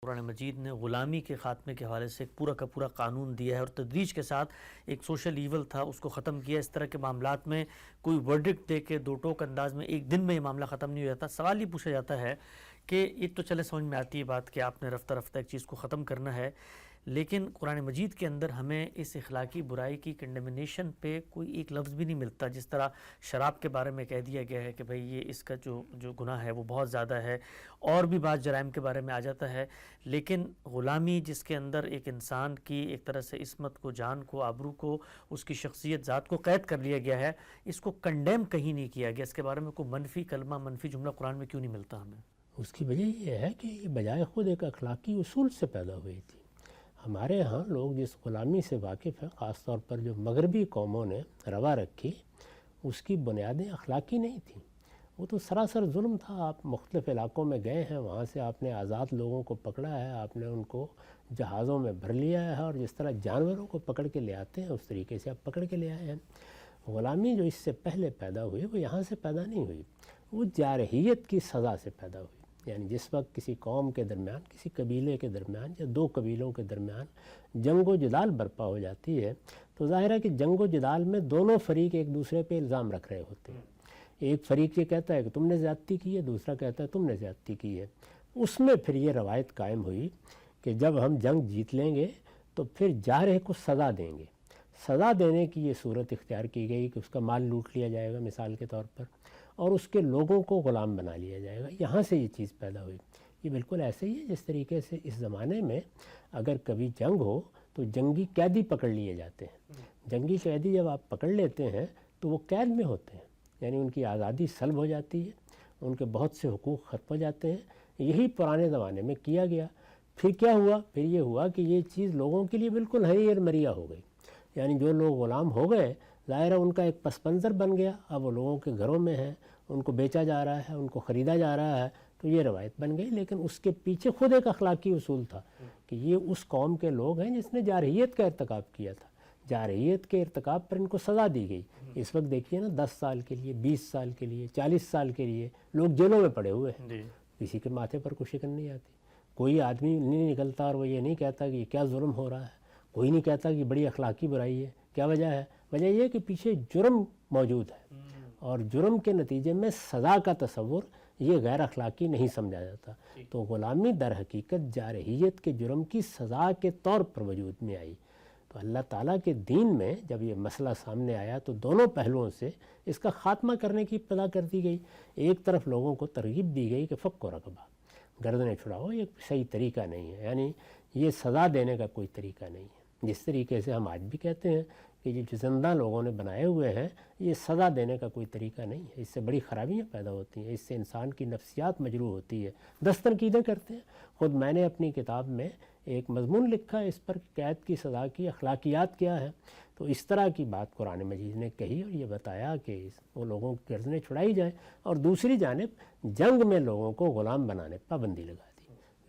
قرآن مجید نے غلامی کے خاتمے کے حوالے سے ایک پورا کا پورا قانون دیا ہے اور تدریج کے ساتھ ایک سوشل ایول تھا اس کو ختم کیا۔ اس طرح کے معاملات میں کوئی ورڈکٹ دے کے دو ٹوک انداز میں ایک دن میں یہ معاملہ ختم نہیں ہو جاتا۔ سوال یہ پوچھا جاتا ہے کہ یہ تو چلے سمجھ میں آتی ہے بات کہ آپ نے رفتہ رفتہ ایک چیز کو ختم کرنا ہے، لیکن قرآن مجید کے اندر ہمیں اس اخلاقی برائی کی کنڈیمنیشن پہ کوئی ایک لفظ بھی نہیں ملتا۔ جس طرح شراب کے بارے میں کہہ دیا گیا ہے کہ بھئی یہ اس کا جو گناہ ہے وہ بہت زیادہ ہے، اور بھی بعض جرائم کے بارے میں آ جاتا ہے، لیکن غلامی جس کے اندر ایک انسان کی ایک طرح سے عصمت کو، جان کو، آبرو کو، اس کی شخصیت ذات کو قید کر لیا گیا ہے، اس کو کنڈیم کہیں نہیں کیا گیا۔ اس کے بارے میں کوئی منفی کلمہ، منفی جملہ قرآن میں کیوں نہیں ملتا ہمیں؟ اس کی وجہ یہ ہے کہ یہ بجائے خود ایک اخلاقی اصول سے پیدا ہوئی تھی۔ ہمارے ہاں لوگ جس غلامی سے واقف ہیں، خاص طور پر جو مغربی قوموں نے روا رکھی، اس کی بنیادیں اخلاقی نہیں تھیں، وہ تو سراسر ظلم تھا۔ آپ مختلف علاقوں میں گئے ہیں، وہاں سے آپ نے آزاد لوگوں کو پکڑا ہے، آپ نے ان کو جہازوں میں بھر لیا ہے، اور جس طرح جانوروں کو پکڑ کے لے آتے ہیں اس طریقے سے آپ پکڑ کے لے آئے ہیں۔ غلامی جو اس سے پہلے پیدا ہوئی وہ یہاں سے پیدا نہیں ہوئی، وہ جارحیت کی سزا سے پیدا ہوئی۔ یعنی جس وقت کسی قوم کے درمیان، کسی قبیلے کے درمیان یا دو قبیلوں کے درمیان جنگ و جدال برپا ہو جاتی ہے، تو ظاہر ہے کہ جنگ و جدال میں دونوں فریق ایک دوسرے پہ الزام رکھ رہے ہوتے ہیں۔ ایک فریق یہ کہتا ہے کہ تم نے زیادتی کی ہے، دوسرا کہتا ہے تم نے زیادتی کی ہے۔ اس میں پھر یہ روایت قائم ہوئی کہ جب ہم جنگ جیت لیں گے تو پھر جارح کو سزا دیں گے۔ سزا دینے کی یہ صورت اختیار کی گئی کہ اس کا مال لوٹ لیا جائے گا مثال کے طور پر، اور اس کے لوگوں کو غلام بنا لیا جائے گا۔ یہاں سے یہ چیز پیدا ہوئی۔ یہ بالکل ایسے ہی ہے جس طریقے سے اس زمانے میں اگر کبھی جنگ ہو تو جنگی قیدی پکڑ لیے جاتے ہیں۔ جنگی قیدی جب آپ پکڑ لیتے ہیں تو وہ قید میں ہوتے ہیں، یعنی ان کی آزادی سلب ہو جاتی ہے، ان کے بہت سے حقوق ختم ہو جاتے ہیں۔ یہی پرانے زمانے میں کیا گیا۔ پھر کیا ہوا؟ پھر یہ ہوا کہ یہ چیز لوگوں کے لیے بالکل ہری مریا ہو گئی، یعنی جو لوگ غلام ہو گئے ظاہر ہے ان کا ایک پس منظر بن گیا، اب وہ لوگوں کے گھروں میں ہیں، ان کو بیچا جا رہا ہے، ان کو خریدا جا رہا ہے، تو یہ روایت بن گئی۔ لیکن اس کے پیچھے خود ایک اخلاقی اصول تھا کہ یہ اس قوم کے لوگ ہیں جس نے جارحیت کا ارتکاب کیا تھا، جارحیت کے ارتکاب پر ان کو سزا دی گئی۔ اس وقت دیکھیے نا، 10 سال کے لیے، 20 سال کے لیے، 40 سال کے لیے لوگ جیلوں میں پڑے ہوئے ہیں، کسی کے ماتھے پر کوئی شکن نہیں آتی، کوئی آدمی نہیں نکلتا اور وہ یہ نہیں کہتا کہ یہ کیا ظلم ہو رہا ہے، کوئی نہیں کہتا کہ بڑی اخلاقی برائی ہے۔ کیا وجہ ہے؟ وجہ یہ ہے کہ پیچھے جرم موجود ہے، اور جرم کے نتیجے میں سزا کا تصور یہ غیر اخلاقی نہیں سمجھا جاتا۔ تو غلامی در حقیقت جارحیت کے جرم کی سزا کے طور پر وجود میں آئی۔ تو اللہ تعالیٰ کے دین میں جب یہ مسئلہ سامنے آیا تو دونوں پہلوؤں سے اس کا خاتمہ کرنے کی ابتدا کر دی گئی۔ ایک طرف لوگوں کو ترغیب دی گئی کہ فک و رقبہ، گردنیں چھڑاؤ، یہ صحیح طریقہ نہیں ہے، یعنی یہ سزا دینے کا کوئی طریقہ نہیں ہے۔ جس طریقے سے ہم آج بھی کہتے ہیں کہ یہ جو زندہ لوگوں نے بنائے ہوئے ہیں، یہ سزا دینے کا کوئی طریقہ نہیں ہے، اس سے بڑی خرابیاں پیدا ہوتی ہیں، اس سے انسان کی نفسیات مجروح ہوتی ہے، دست تنقیدیں کرتے ہیں۔ خود میں نے اپنی کتاب میں ایک مضمون لکھا ہے اس پر کہ قید کی سزا کی اخلاقیات کیا ہے۔ تو اس طرح کی بات قرآن مجید نے کہی اور یہ بتایا کہ وہ لوگوں کی گردنیں چھڑائی جائیں، اور دوسری جانب جنگ میں لوگوں کو غلام بنانے پر پابندی لگا دی۔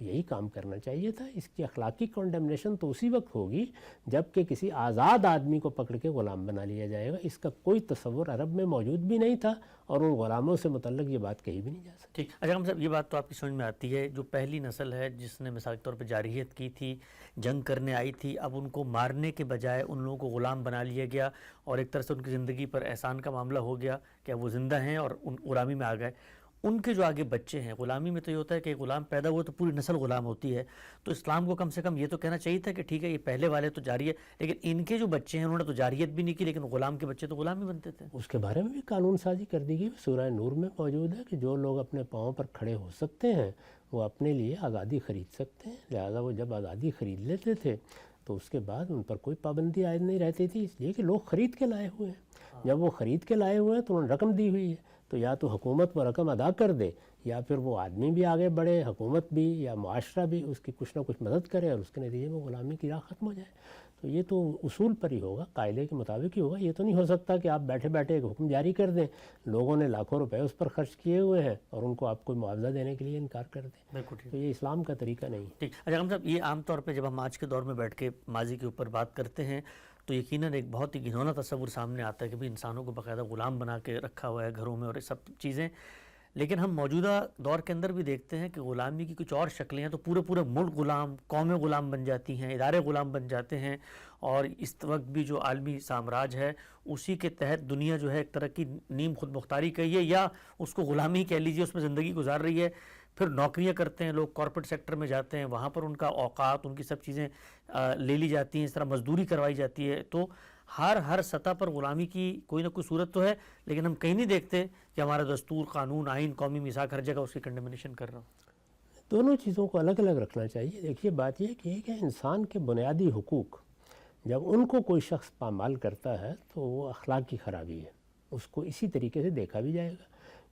یہی کام کرنا چاہیے تھا۔ اس کی اخلاقی کنڈمنیشن تو اسی وقت ہوگی جب کہ کسی آزاد آدمی کو پکڑ کے غلام بنا لیا جائے گا۔ اس کا کوئی تصور عرب میں موجود بھی نہیں تھا، اور ان غلاموں سے متعلق یہ بات کہی بھی نہیں جا سکتی۔ ٹھیک، اچھا صاحب، یہ بات تو آپ کی سمجھ میں آتی ہے۔ جو پہلی نسل ہے جس نے مثال کے طور پہ جارحیت کی تھی، جنگ کرنے آئی تھی، اب ان کو مارنے کے بجائے ان لوگوں کو غلام بنا لیا گیا، اور ایک طرح سے ان کی زندگی پر احسان کا معاملہ ہو گیا کہ وہ زندہ ہیں اور ان غلامی میں آ گئے۔ ان کے جو آگے بچے ہیں، غلامی میں تو یہ ہوتا ہے کہ غلام پیدا ہوا تو پوری نسل غلام ہوتی ہے، تو اسلام کو کم سے کم یہ تو کہنا چاہیے تھا کہ ٹھیک ہے یہ پہلے والے تو جاری ہے، لیکن ان کے جو بچے ہیں انہوں نے تو جاریت بھی نہیں کی، لیکن غلام کے بچے تو غلام ہی بنتے تھے۔ اس کے بارے میں بھی قانون سازی کر دی گئی، سورہ نور میں موجود ہے کہ جو لوگ اپنے پاؤں پر کھڑے ہو سکتے ہیں وہ اپنے لیے آزادی خرید سکتے ہیں، لہٰذا وہ جب آزادی خرید لیتے تھے تو اس کے بعد ان پر کوئی پابندی عائد نہیں رہتی تھی، اس لیے کہ لوگ خرید کے لائے ہوئے ہیں۔ جب وہ خرید کے لائے ہوئے ہیں تو انہوں نے رقم دی ہوئی ہے، تو یا تو حکومت وہ رقم ادا کر دے، یا پھر وہ آدمی بھی آگے بڑھے، حکومت بھی یا معاشرہ بھی اس کی کچھ نہ کچھ مدد کرے، اور اس کے نتیجے میں غلامی کی راہ ختم ہو جائے۔ تو یہ تو اصول پر ہی ہوگا، قاعدے کے مطابق ہی ہوگا۔ یہ تو نہیں ہو سکتا کہ آپ بیٹھے بیٹھے ایک حکم جاری کر دیں، لوگوں نے لاکھوں روپے اس پر خرچ کیے ہوئے ہیں اور ان کو آپ کوئی معاوضہ دینے کے لیے انکار کر دیں۔ تو یہ اسلام کا طریقہ نہیں ہے۔ ٹھیک، اچھا صاحب، یہ عام طور پہ جب ہم آج کے دور میں بیٹھ کے ماضی کے اوپر بات کرتے ہیں تو یقیناً ایک بہت ہی گھنونا تصور سامنے آتا ہے کہ بھی انسانوں کو باقاعدہ غلام بنا کے رکھا ہوا ہے گھروں میں اور یہ سب چیزیں، لیکن ہم موجودہ دور کے اندر بھی دیکھتے ہیں کہ غلامی کی کچھ اور شکلیں ہیں، تو پورے ملک غلام، قومیں غلام بن جاتی ہیں، ادارے غلام بن جاتے ہیں، اور اس وقت بھی جو عالمی سامراج ہے اسی کے تحت دنیا جو ہے ایک طرح کی نیم خود مختاری کہیے یا اس کو غلامی کہہ لیجیے، اس میں زندگی گزار رہی ہے. پھر نوکریاں کرتے ہیں لوگ، کارپوریٹ سیکٹر میں جاتے ہیں، وہاں پر ان کا اوقات، ان کی سب چیزیں لے لی جاتی ہیں، اس طرح مزدوری کروائی جاتی ہے. تو ہر سطح پر غلامی کی کوئی نہ کوئی صورت تو ہے، لیکن ہم کہیں نہیں دیکھتے کہ ہمارا دستور، قانون، آئین، قومی میثاق ہر جگہ اس کی کنڈمنیشن کر رہا ہو. دونوں چیزوں کو الگ الگ رکھنا چاہیے. دیکھیے بات یہ کہ انسان کے بنیادی حقوق جب ان کو کوئی شخص پامال کرتا ہے تو وہ اخلاق کی خرابی ہے. اس کو اسی طریقے سے دیکھا بھی جائے گا.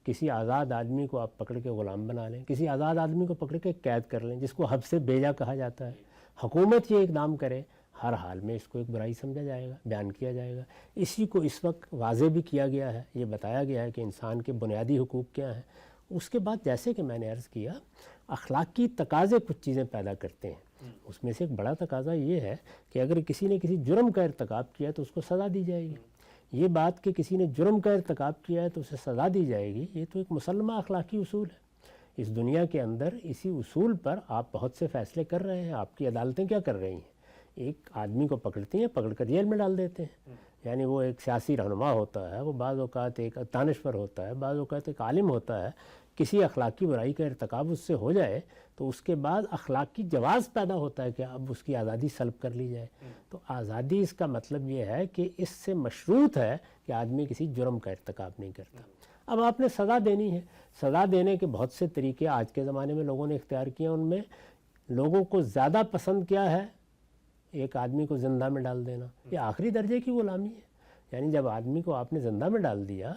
کسی آزاد آدمی کو آپ پکڑ کے غلام بنا لیں، کسی آزاد آدمی کو پکڑ کے قید کر لیں، جس کو حب سے بھیجا کہا جاتا ہے. حکومت یہ اقدام کرے، ہر حال میں اس کو ایک برائی سمجھا جائے گا، بیان کیا جائے گا. اسی کو اس وقت واضح بھی کیا گیا ہے، یہ بتایا گیا ہے کہ انسان کے بنیادی حقوق کیا ہیں. اس کے بعد جیسے کہ میں نے عرض کیا، اخلاقی تقاضے کچھ چیزیں پیدا کرتے ہیں. اس میں سے ایک بڑا تقاضا یہ ہے کہ اگر کسی نے کسی جرم کا ارتکاب کیا تو اس کو سزا دی جائے گی. یہ بات کہ کسی نے جرم کا ارتکاب کیا ہے تو اسے سزا دی جائے گی، یہ تو ایک مسلمہ اخلاقی اصول ہے. اس دنیا کے اندر اسی اصول پر آپ بہت سے فیصلے کر رہے ہیں. آپ کی عدالتیں کیا کر رہی ہیں؟ ایک آدمی کو پکڑتی ہیں، پکڑ کر جیل میں ڈال دیتے ہیں. یعنی وہ ایک سیاسی رہنما ہوتا ہے، وہ بعض اوقات ایک دانشور ہوتا ہے، بعض اوقات ایک عالم ہوتا ہے. کسی اخلاقی برائی کا ارتکاب اس سے ہو جائے تو اس کے بعد اخلاقی جواز پیدا ہوتا ہے کہ اب اس کی آزادی سلب کر لی جائے. تو آزادی اس کا مطلب یہ ہے کہ اس سے مشروط ہے کہ آدمی کسی جرم کا ارتکاب نہیں کرتا. اب آپ نے سزا دینی ہے. سزا دینے کے بہت سے طریقے آج کے زمانے میں لوگوں نے اختیار کیے. ان میں لوگوں کو زیادہ پسند کیا ہے؟ ایک آدمی کو زندہ میں ڈال دینا. یہ آخری درجے کی غلامی ہے. یعنی جب آدمی کو آپ نے زندہ میں ڈال دیا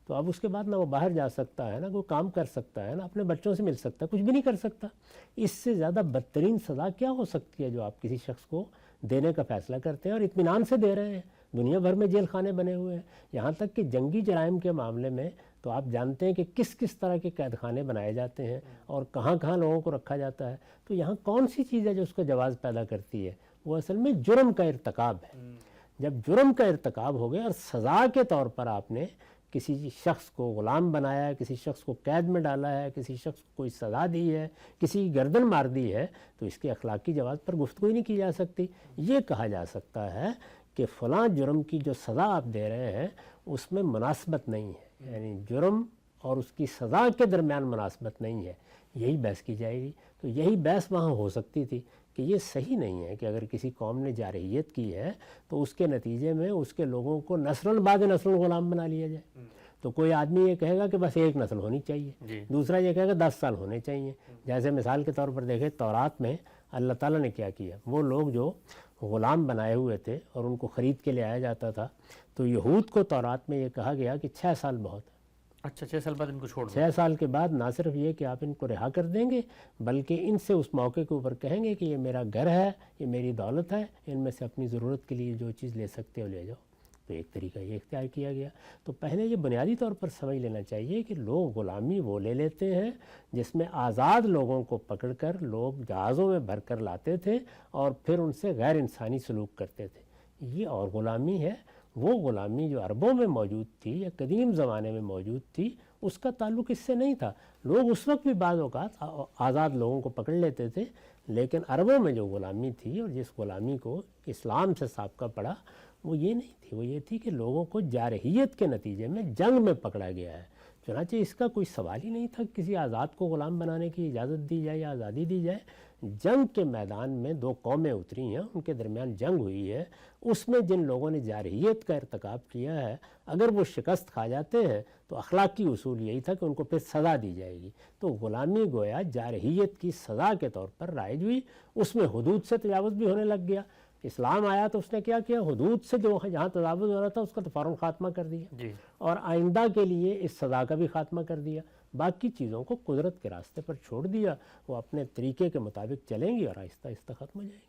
تو اب اس کے بعد نہ وہ باہر جا سکتا ہے، نہ کوئی کام کر سکتا ہے، نہ اپنے بچوں سے مل سکتا ہے، کچھ بھی نہیں کر سکتا. اس سے زیادہ بدترین سزا کیا ہو سکتی ہے جو آپ کسی شخص کو دینے کا فیصلہ کرتے ہیں اور اطمینان سے دے رہے ہیں؟ دنیا بھر میں جیل خانے بنے ہوئے ہیں. یہاں تک کہ جنگی جرائم کے معاملے میں تو آپ جانتے ہیں کہ کس کس طرح کے قید خانے بنائے جاتے ہیں اور کہاں کہاں لوگوں کو رکھا جاتا ہے. تو یہاں کون سی چیز ہے جو اس کا جواز پیدا کرتی ہے؟ وہ اصل میں جرم کا ارتکاب ہے. جب جرم کا ارتکاب ہو گیا اور سزا کے طور پر آپ نے کسی شخص کو غلام بنایا ہے، کسی شخص کو قید میں ڈالا ہے، کسی شخص کو کوئی سزا دی ہے، کسی کی گردن مار دی ہے، تو اس کے اخلاقی جواز پر گفتگو ہی نہیں کی جا سکتی. یہ کہا جا سکتا ہے کہ فلاں جرم کی جو سزا آپ دے رہے ہیں اس میں مناسبت نہیں ہے. یعنی جرم اور اس کی سزا کے درمیان مناسبت نہیں ہے. یہی بحث کی جائے گی. تو یہی بحث وہاں ہو سکتی تھی کہ یہ صحیح نہیں ہے کہ اگر کسی قوم نے جارحیت کی ہے تو اس کے نتیجے میں اس کے لوگوں کو نسل بعد نسل غلام بنا لیا جائے. تو کوئی آدمی یہ کہے گا کہ بس ایک نسل ہونی چاہیے، دوسرا یہ کہے گا 10 سال ہونے چاہیے. جیسے مثال کے طور پر دیکھیں تورات میں اللہ تعالیٰ نے کیا کیا. وہ لوگ جو غلام بنائے ہوئے تھے اور ان کو خرید کے لے آیا جاتا تھا تو یہود کو تورات میں یہ کہا گیا کہ 6 سال بہت ہے. اچھا 6 سال بعد ان کو چھوڑ دیں. 6 سال کے بعد نہ صرف یہ کہ آپ ان کو رہا کر دیں گے بلکہ ان سے اس موقع کے اوپر کہیں گے کہ یہ میرا گھر ہے، یہ میری دولت ہے، ان میں سے اپنی ضرورت کے لیے جو چیز لے سکتے ہو لے جاؤ. تو ایک طریقہ یہ اختیار کیا گیا. تو پہلے یہ بنیادی طور پر سمجھ لینا چاہیے کہ لوگ غلامی وہ لے لیتے ہیں جس میں آزاد لوگوں کو پکڑ کر لوگ جہازوں میں بھر کر لاتے تھے اور پھر ان سے غیر انسانی سلوک کرتے تھے. یہ اور غلامی ہے. وہ غلامی جو عربوں میں موجود تھی یا قدیم زمانے میں موجود تھی اس کا تعلق اس سے نہیں تھا. لوگ اس وقت بھی بعض اوقات آزاد لوگوں کو پکڑ لیتے تھے، لیکن عربوں میں جو غلامی تھی اور جس غلامی کو اسلام سے سابقہ پڑا وہ یہ نہیں تھی. وہ یہ تھی کہ لوگوں کو جارحیت کے نتیجے میں جنگ میں پکڑا گیا ہے. چنانچہ اس کا کوئی سوال ہی نہیں تھا کہ کسی آزاد کو غلام بنانے کی اجازت دی جائے یا آزادی دی جائے. جنگ کے میدان میں 2 قومیں اتری ہیں، ان کے درمیان جنگ ہوئی ہے. اس میں جن لوگوں نے جارحیت کا ارتکاب کیا ہے اگر وہ شکست کھا جاتے ہیں تو اخلاقی اصول یہی تھا کہ ان کو پھر سزا دی جائے گی. تو غلامی گویا جارحیت کی سزا کے طور پر رائج ہوئی. اس میں حدود سے تجاوز بھی ہونے لگ گیا. اسلام آیا تو اس نے کیا کیا؟ حدود سے جو جہاں تجاوز ہو رہا تھا اس کا تو فوراً خاتمہ کر دیا اور آئندہ کے لیے اس سزا کا بھی خاتمہ کر دیا. باقی چیزوں کو قدرت کے راستے پر چھوڑ دیا. وہ اپنے طریقے کے مطابق چلیں گی اور آہستہ آہستہ ختم ہو جائیں گی.